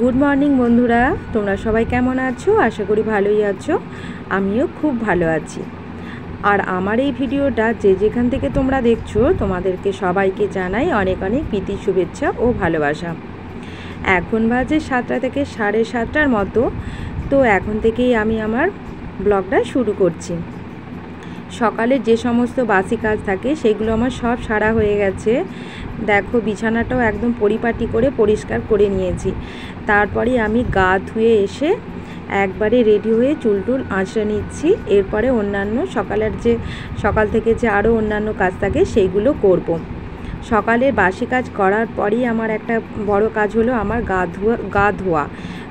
Good morning বন্ধুরা, তোমরা সবাই কেমন আছো? আশা করি ভালোই আছো। আমিও খুব ভালো আছি। আর আমার এই ভিডিওটা যে যেখান থেকে তোমরা দেখছো তোমাদেরকে সবাইকে জানাই অনেক অনেক প্রীতি শুভেচ্ছা ও ভালোবাসা। এখন বাজে 7টা থেকে 7:30টার মতো। তো এখন থেকেই আমি আমার ব্লগটা শুরু করছি। সকালের যে সমস্ত বাসি কাজ থাকে সেগুলো আমার সব সারা হয়ে গেছে। দেখো বিছানাটাও একদম পরিপাটি করে পরিষ্কার করে নিয়েছি। তারপরে আমি গা ধুয়ে এসে একবারে রেডি হয়ে চুল আঁচড়ে নিচ্ছি। এরপরে অন্যান্য সকাল থেকে যে আরও অন্যান্য কাজ থাকে সেইগুলো করব। সকালের বাসি কাজ করার পরই আমার একটা বড় কাজ হলো আমার গা ধোয়া।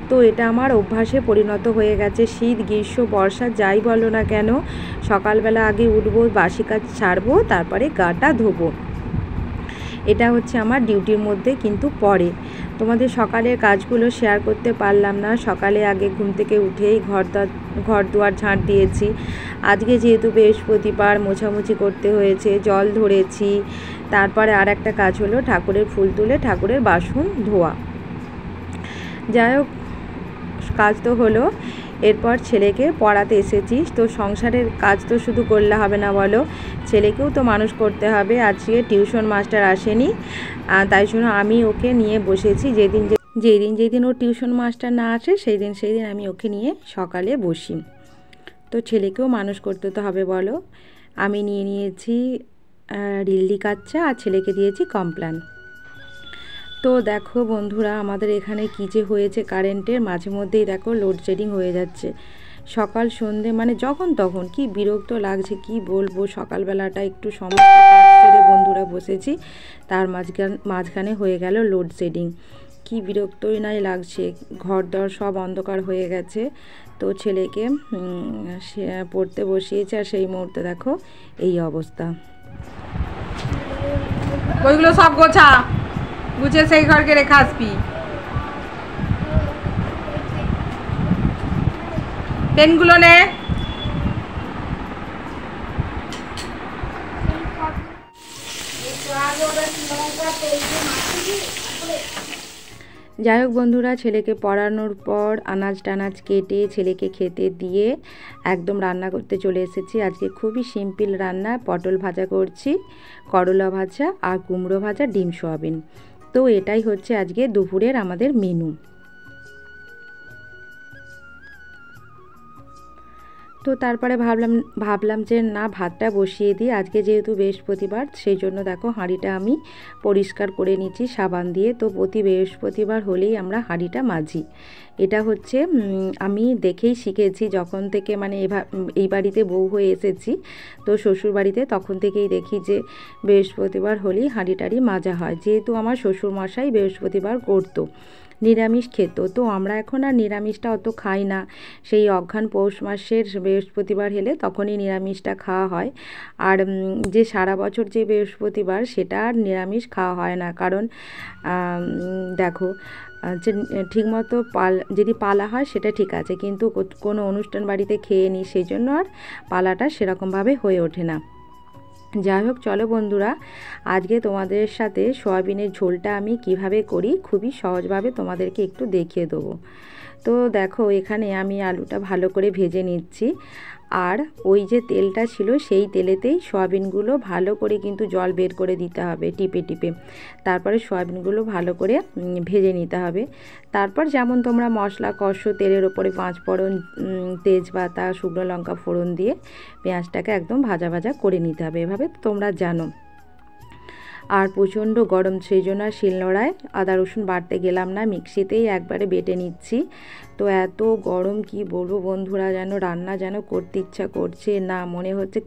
তো এটা আমার অভ্যাসে পরিণত হয়ে গেছে। শীত গ্রীষ্ম বর্ষা যাই বলো না কেন, সকালবেলা আগে উঠবো, বাসি কাজ ছাড়বো, তারপরে গাটা ধোবো। এটা হচ্ছে আমার ডিউটির মধ্যে কিন্তু পড়ে। তোমাদের সকালের কাজগুলো শেয়ার করতে পারলাম না। সকালে আগে ঘুম থেকে উঠেই ঘর দুয়ার ঝাঁট দিয়েছি। আজকে যেহেতু বৃহস্পতিবার মোছামুছি করতে হয়েছে, জল ধরেছি। তারপরে আর একটা কাজ হলো ঠাকুরের ফুল তুলে ঠাকুরের বাসন ধোয়া। যাই হোক, কাজ তো হলো। এরপর ছেলেকে পড়াতে এসেছি। তো সংসারের কাজ তো শুধু করলে হবে না বলো, ছেলেকেও তো মানুষ করতে হবে। আজকে টিউশন মাস্টার আসেনি, তাই জন্য আমি ওকে নিয়ে বসেছি। যেদিন ওর টিউশন মাস্টার না আসে সেই দিন আমি ওকে নিয়ে সকালে বসি। তো ছেলেকেও মানুষ করতে তো হবে বলো। আমি নিয়ে নিয়েছি রিল্লি কাচ্চা আর ছেলেকে দিয়েছি কমপ্ল্যান। তো দেখো বন্ধুরা, আমাদের এখানে কী যে হয়েছে কারেন্টের, মাঝে মধ্যেই দেখো লোডশেডিং হয়ে যাচ্ছে। সকাল সন্ধে মানে যখন তখন কি বিরক্ত লাগছে কি বলবো। সকালবেলাটা একটু সমস্ত কাজ সেরে বন্ধুরা বসেছি, তার মাঝখানে হয়ে গেল লোডশেডিং। কি বিরক্তই নাই লাগছে, ঘরদর সব অন্ধকার হয়ে গেছে। তো ছেলেকে পড়তে বসিয়েছে, আর সেই মুহূর্তে দেখো এই অবস্থা। ওইগুলো সব গোছা গুছিয়ে সেই ঘরকে রেখে আসবি। পেনগুলো নে। যাই হোক বন্ধুরা, ছেলেকে পড়ানোর পর আনাজ টানাজ কেটে ছেলেকে খেতে দিয়ে একদম রান্না করতে চলে এসেছি। আজকে খুবই সিম্পল রান্না, পটল ভাজা করছি, করলা ভাজা আর কুমড়ো ভাজা, ডিম সয়াবিন। তো এটাই হচ্ছে আজকে দুপুরের আমাদের মেনু। তো তারপরে ভাবলাম যে না, ভাতটা বসিয়ে দিই। আজকে যেহেতু বৃহস্পতিবার সেই জন্য দেখো হাঁড়িটা আমি পরিষ্কার করে নিচ্ছি সাবান দিয়ে। তো প্রতি বৃহস্পতিবার হলেই আমরা হাঁড়িটা মাজি। এটা হচ্ছে আমি দেখেই শিখেছি যখন থেকে মানে এই বাড়িতে বউ হয়ে এসেছি। তো শ্বশুর বাড়িতে তখন থেকেই দেখি যে বৃহস্পতিবার হলেই হাঁড়ি টাড়ি মাজা হয়। যেহেতু আমার শ্বশুরমশাই বৃহস্পতিবার করতো, নিরামিষ খেত। তো আমরা এখন আর নিরামিষটা অত খাই না। সেই অঘ্রাণ পৌষ মাসের বৃহস্পতিবার হলে তখনই নিরামিষটা খাওয়া হয়। আর যে সারা বছর যে বৃহস্পতিবার সেটা আর নিরামিষ খাওয়া হয় না। কারণ দেখো যে ঠিকমতো যদি পালা হয় সেটা ঠিক আছে, কিন্তু কোনো অনুষ্ঠান বাড়িতে খেয়ে নিই, সেই জন্য আর পালাটা সেরকমভাবে হয়ে ওঠে না। যাই হোক, চলো বন্ধুরা, আজকে তোমাদের সাথে সয়াবিনের ঝোলটা আমি কিভাবে করি খুবই সহজভাবে তোমাদেরকে একটু দেখিয়ে দেবো। তো দেখো এখানে আমি আলুটা ভালো করে ভেজে নিচ্ছি। আর ওই যে তেলটা ছিল সেই তেলেতেই সয়াবিনগুলো ভালো করে কিন্তু জল বের করে দিতে হবে টিপে টিপে। তারপরে সয়াবিনগুলো ভালো করে ভেজে নিতে হবে। তারপর যেমন তোমরা মশলা কষো, তেলের ওপরে 5 ফোড়ন, তেজপাতা, শুকনো লঙ্কা ফোড়ন দিয়ে পেঁয়াজটাকে একদম ভাজা ভাজা করে নিতে হবে, এভাবে তোমরা জানো। আর প্রচণ্ড গরম, সেই জন্য আর শিলনোড়ায় আদা রসুন বাটতে গেলাম না, মিক্সিতেই একবারে বেটে নিচ্ছি। তো এত গরম কি বলবো বন্ধুরা, যেন রান্না যেন করতে ইচ্ছা করছে না, মনে হচ্ছে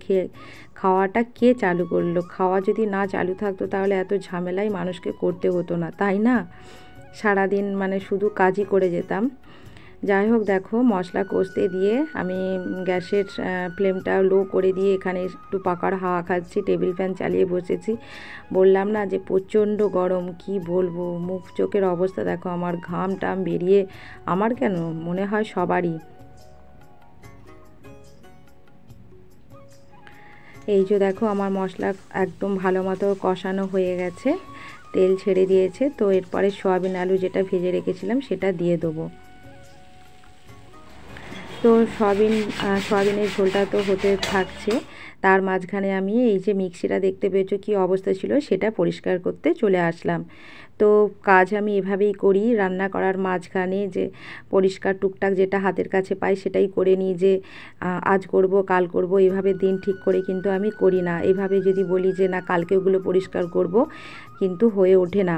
খাওয়াটা কে চালু করলো। খাওয়া যদি না চালু থাকতো তাহলে এত ঝামেলাই মানুষকে করতে হতো না, তাই না? সারাদিন মানে শুধু কাজই করে যেতাম। যাই হোক, দেখো মশলা কষতে দিয়ে আমি গ্যাসের ফ্লেমটা লো করে দিয়ে এখানে একটু পাকার হাওয়া খাচ্ছি, টেবিল ফ্যান চালিয়ে বসেছি। বললাম না যে প্রচণ্ড গরম, কি বলবো, মুখ চোখের অবস্থা দেখো, আমার ঘাম টাম বেরিয়ে, আমার কেন মনে হয় সবারই। এই যে দেখো আমার মশলা একদম ভালো মতো কষানো হয়ে গেছে। তেল ছেড়ে দিয়েছে। তো এরপরে সয়াবিন আলু যেটা ভেজে রেখেছিলাম সেটা দিয়ে দেবো। তো সয়াবিনের ঝোলটা তো হতে থাকছে, তার মাঝখানে আমি এই যে মিক্সিটা দেখতে পেয়েছো কী অবস্থা ছিল সেটা পরিষ্কার করতে চলে আসলাম। তো কাজ আমি এভাবেই করি, রান্না করার মাঝখানে যে পরিষ্কার টুকটাক যেটা হাতের কাছে পাই সেটাই করে নিই, যে আজ করব কাল করব এভাবে দিন ঠিক করে কিন্তু আমি করি না। এভাবে যদি বলি যে না কালকে ওগুলো পরিষ্কার করব, কিন্তু হয়ে ওঠে না।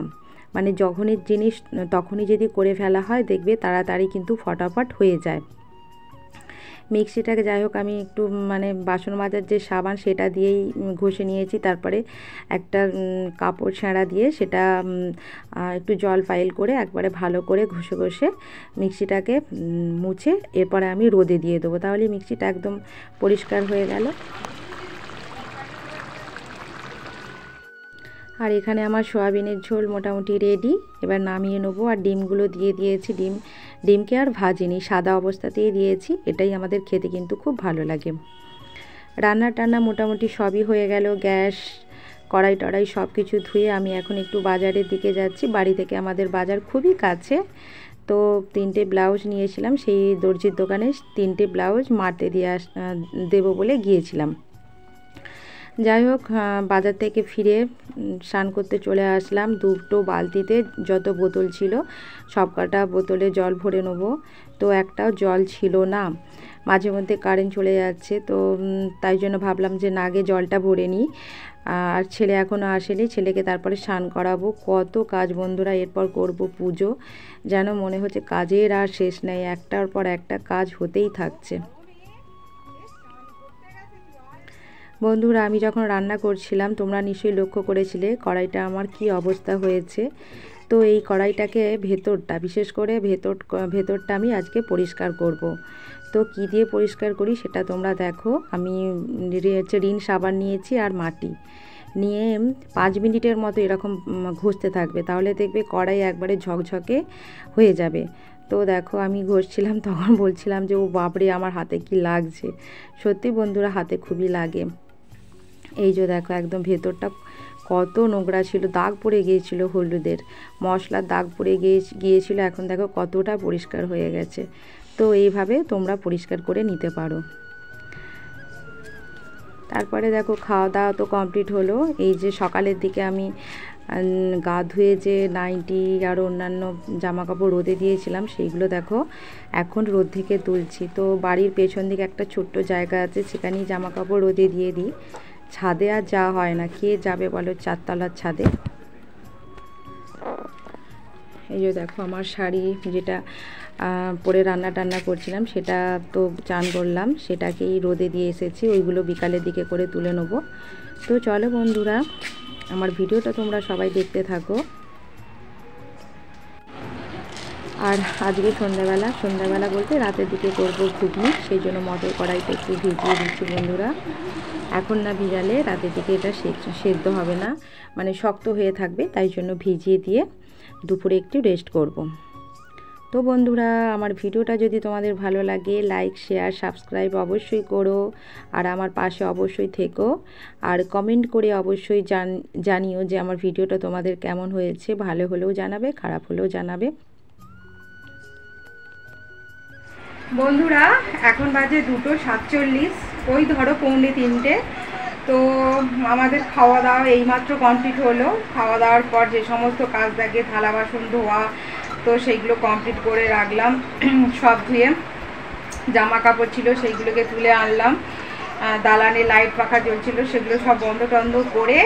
মানে যখনই জিনিস তখনই যদি করে ফেলা হয় দেখবে তাড়াতাড়ি কিন্তু ফটাফট হয়ে যায়। মিক্সিটাকে যাই হোক আমি একটু মানে বাসন মাজার যে সাবান সেটা দিয়েই ঘষে নিয়েছি। তারপরে একটা কাপড় ছেঁড়া দিয়ে সেটা একটু জল পাইল করে একবারে ভালো করে ঘষে ঘষে মিক্সিটাকে মুছে এরপরে আমি রোদে দিয়ে দেবো, তাহলে মিক্সিটা একদম পরিষ্কার হয়ে গেল। আর এখানে আমার সয়াবিনের ঝোল মোটামুটি রেডি, এবার নামিয়ে নেবো। আর ডিমগুলো দিয়ে দিয়েছি, ডিমকে আর ভাজিনি, সাদা অবস্থাতেই দিয়েছি। এটাই আমাদের খেতে কিন্তু খুব ভালো লাগে। রান্না টান্না মোটামুটি সবই হয়ে গেল, গ্যাস কড়াই টড়াই সব কিছু ধুয়ে আমি এখন একটু বাজারের দিকে যাচ্ছি। বাড়ি থেকে আমাদের বাজার খুবই কাছে। তো 3টে ব্লাউজ নিয়েছিলাম, সেই দর্জির দোকানে 3টে ব্লাউজ মারতে দিয়ে দেবো বলে গিয়েছিলাম। যাই হোক বাজার থেকে ফিরে স্নান করতে চলে আসলাম। 2টো বালতিতে যত বোতল ছিল সব কটা বোতলে জল ভরে নেবো। তো একটাও জল ছিল না, মাঝে মধ্যে কারেন্ট চলে যাচ্ছে। তো তাই জন্য ভাবলাম যে না আগে জলটা ভরে নিই। আর ছেলে এখনও আসেনি, ছেলেকে তারপরে স্নান করাবো। কত কাজ বন্ধুরা, এরপর করব পুজো। যেন মনে হচ্ছে কাজের আর শেষ নেই, একটার পর একটা কাজ হতেই থাকছে। বন্ধুরা আমি যখন রান্না করছিলাম তোমরা নিশ্চয়ই লক্ষ্য করেছিলে কড়াইটা আমার কি অবস্থা হয়েছে। তো এই কড়াইটাকে ভেতরটা, বিশেষ করে ভেতরটা আমি আজকে পরিষ্কার করব। তো কি দিয়ে পরিষ্কার করি সেটা তোমরা দেখো। আমি রিন সাবান নিয়েছি আর মাটি নিয়ে 5 মিনিটের মতো এরকম ঘষতে থাকবে, তাহলে দেখবে কড়াই একবারে ঝকঝকে হয়ে যাবে। তো দেখো আমি ঘষছিলাম, তখন বলছিলাম যে ও বাপরে আমার হাতে কি লাগছে। সত্যি বন্ধুরা হাতে খুবই লাগে। এই যে দেখো একদম ভেতরটা কত নোংরা ছিল, দাগ পড়ে গিয়েছিল, হলুদের মশলার দাগ পড়ে গিয়েছিল। এখন দেখো কতটা পরিষ্কার হয়ে গেছে। তো এইভাবে তোমরা পরিষ্কার করে নিতে পারো। তারপরে দেখো খাওয়া দাওয়া তো কমপ্লিট হলো। এই যে সকালের দিকে আমি গা ধুয়ে যে নাইটি আর অন্যান্য জামা কাপড় রোদে দিয়েছিলাম সেইগুলো দেখো এখন রোদ থেকে তুলছি। তো বাড়ির পেছন দিকে একটা ছোট্ট জায়গা আছে, সেখানেই জামা কাপড় রোদে দিয়ে দিই। ছাদে আর যাওয়া হয় না, কে যাবে বলো 4তলার ছাদে। এই যে দেখো আমার শাড়ি যেটা পরে রান্না টান্না করছিলাম সেটা তো চান করলাম, সেটাকেই রোদে দিয়ে এসেছি। ওইগুলো বিকালের দিকে করে তুলে নেবো। তো চলো বন্ধুরা আমার ভিডিওটা তোমরা সবাই দেখতে থাকো। আর আজকে সন্ধ্যাবেলা বলতে রাতের দিকে করব ঘুগনি, সেই জন্য মটর কড়াইতে একটু ভিজিয়ে দিচ্ছি বন্ধুরা। এখন না ভিজালে রাতের দিকে এটা সেদ্ধ হবে না, মানে শক্ত হয়ে থাকবে, তাই জন্য ভিজিয়ে দিয়ে দুপুরে একটু রেস্ট করব। তো বন্ধুরা আমার ভিডিওটা যদি তোমাদের ভালো লাগে লাইক শেয়ার সাবস্ক্রাইব অবশ্যই করো, আর আমার পাশে অবশ্যই থেকো। আর কমেন্ট করে অবশ্যই জানিও যে আমার ভিডিওটা তোমাদের কেমন হয়েছে, ভালো হলেও জানাবে, খারাপ হলেও জানাবে। বন্ধুরা এখন বাজে 2:47, ওই ধরো 2:45। তো আমাদের খাওয়া দাওয়া এইমাত্র কমপ্লিট হলো। খাওয়া দাওয়ার পর যে সমস্ত কাজ থাকে থালা বাসন ধোয়া, তো সেইগুলো কমপ্লিট করে রাখলাম। সব ধুয়ে জামা কাপড় ছিল সেইগুলোকে তুলে আনলাম। দালানে লাইট পাখা জ্বলছিল সেগুলো সব বন্ধ টন্ধ করে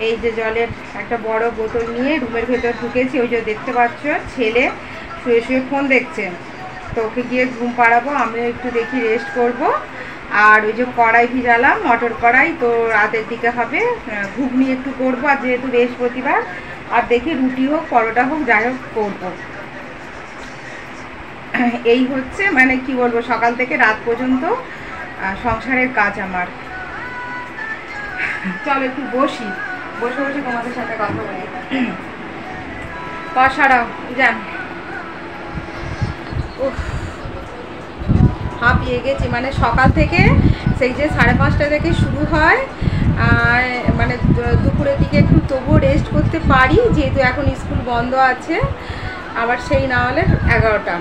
এই যে জলের একটা বড় বোতল নিয়ে রুমের ভেতর ঢুকেছি। ওই যে দেখতে পাচ্ছ ছেলে শুয়ে শুয়ে ফোন দেখছে, তো ওকে গিয়ে ঘুম পাড়াবো, আমিও একটু দেখি রেস্ট করব। আর ওই যে কড়াই ভিজালাম মটর কড়াই, তো রাতের দিকে হবে ঘুগনি একটু করব। আর যেহেতু বৃহস্পতিবার, আর দেখি রুটি হোক পরোটা হোক যাই হোক করবো। এই হচ্ছে মানে কি বলবো সকাল থেকে রাত পর্যন্ত সংসারের কাজ আমার। চলো একটু বসে বসে তোমাদের সাথে কথা বলি। কষাড়াও যান, হাঁপিয়ে গেছি, মানে সকাল থেকে সেই যে 5:30 থেকে শুরু হয় মানে দুপুরের দিকে একটু তবুও রেস্ট করতে পারি, যেহেতু এখন স্কুল বন্ধ আছে, আবার সেই না হলে 11টা।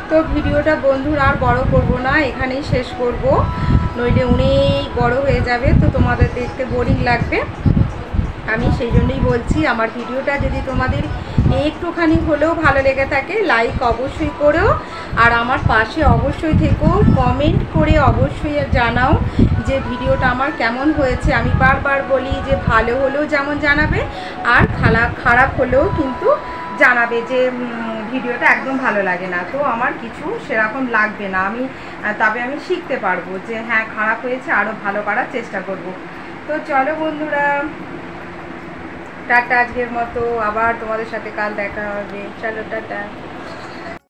তো ভিডিওটা বন্ধুরা আর বড় করব না, এখানেই শেষ করব, নইলে অনেক বড় হয়ে যাবে, তো তোমাদের দেখতে বোরিং লাগবে। আমি সেই জন্যই বলছি, আমার ভিডিওটা যদি তোমাদের একটুখানি হলেও ভালো লেগে থাকে, লাইক অবশ্যই করো, আর আমার পাশে অবশ্যই থেকো, কমেন্ট করে অবশ্যই জানাও যে ভিডিওটা আমার কেমন হয়েছে। আমি বারবার বলি যে ভালো হলেও যেমন জানাবে, আর খারাপ হলেও কিন্তু জানাবে যে ভিডিওটা একদম ভালো লাগে না। তো আমার কিছু সেরকম লাগবে না, তবে আমি শিখতে পারবো যে হ্যাঁ খারাপ হয়েছে, আরও ভালো করার চেষ্টা করব। তো চলো বন্ধুরা, টাটা আজকের মতো, আবার তোমাদের সাথে কাল দেখা হবে, চলো টাটা।